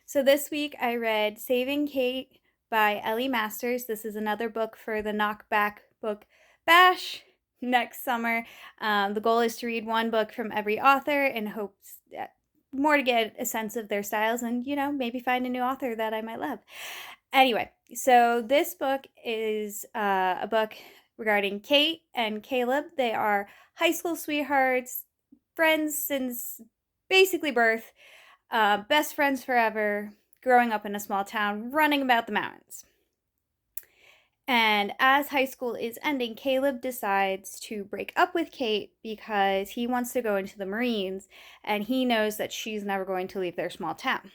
So this week I read Saving Kate by Ellie Masters. This is another book for the Knockback Book Bash next summer. The goal is to read one book from every author in hopes that more to get a sense of their styles and, maybe find a new author that I might love. Anyway, so this book is a book regarding Cate and Caleb. They are high school sweethearts, friends since basically birth, best friends forever, growing up in a small town, running about the mountains. And as high school is ending, Caleb decides to break up with Cate because he wants to go into the Marines and he knows that she's never going to leave their small town.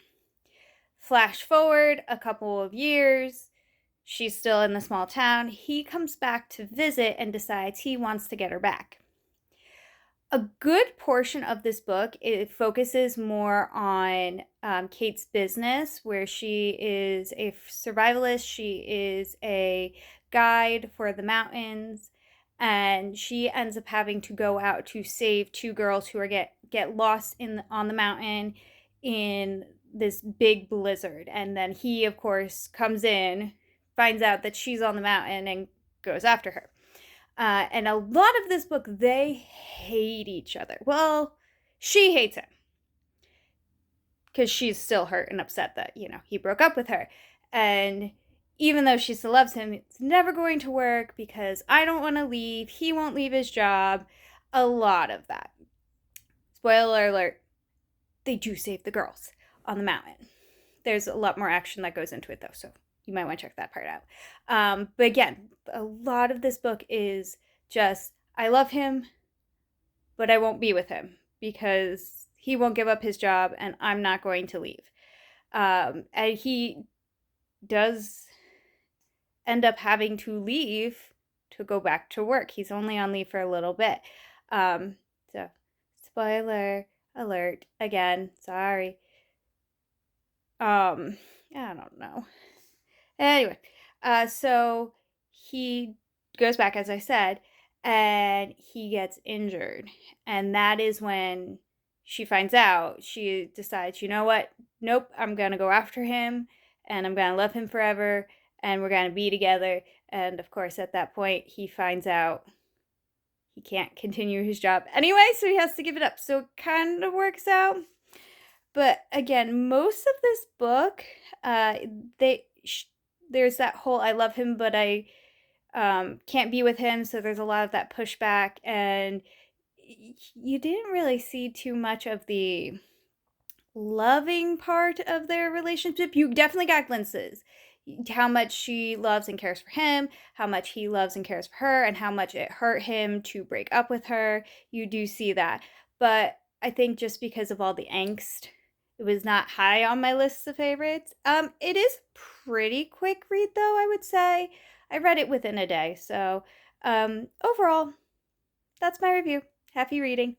Flash forward a couple of years, she's still in the small town. He comes back to visit and decides he wants to get her back. A good portion of this book, it focuses more on Cate's business, where she is a survivalist. She is a guide for the mountains, and she ends up having to go out to save two girls who are get lost on the mountain in this big blizzard. And then he, of course, comes in, finds out that she's on the mountain, and goes after her. And a lot of this book, they hate each other. Well, she hates him because she's still hurt and upset that, he broke up with her. And even though she still loves him, it's never going to work because I don't want to leave. He won't leave his job. A lot of that. Spoiler alert, they do save the girls on the mountain. There's a lot more action that goes into it, though, so you might want to check that part out. But again, a lot of this book is just, I love him, but I won't be with him because he won't give up his job and I'm not going to leave. And he does end up having to leave to go back to work. He's only on leave for a little bit. So, spoiler alert again. Sorry. I don't know. Anyway, so he goes back, as I said, and he gets injured. And that is when she finds out. She decides, you know what? Nope, I'm going to go after him, and I'm going to love him forever, and we're going to be together. And, of course, at that point, he finds out he can't continue his job anyway, so he has to give it up. So it kind of works out. But, again, most of this book, there's that whole I love him, but I can't be with him, so there's a lot of that pushback, and you didn't really see too much of the loving part of their relationship. You definitely got glimpses. How much she loves and cares for him, how much he loves and cares for her, and how much it hurt him to break up with her. You do see that. But I think just because of all the angst, it was not high on my list of favorites. It is pretty quick read, though, I would say. I read it within a day. So, overall, that's my review. Happy reading.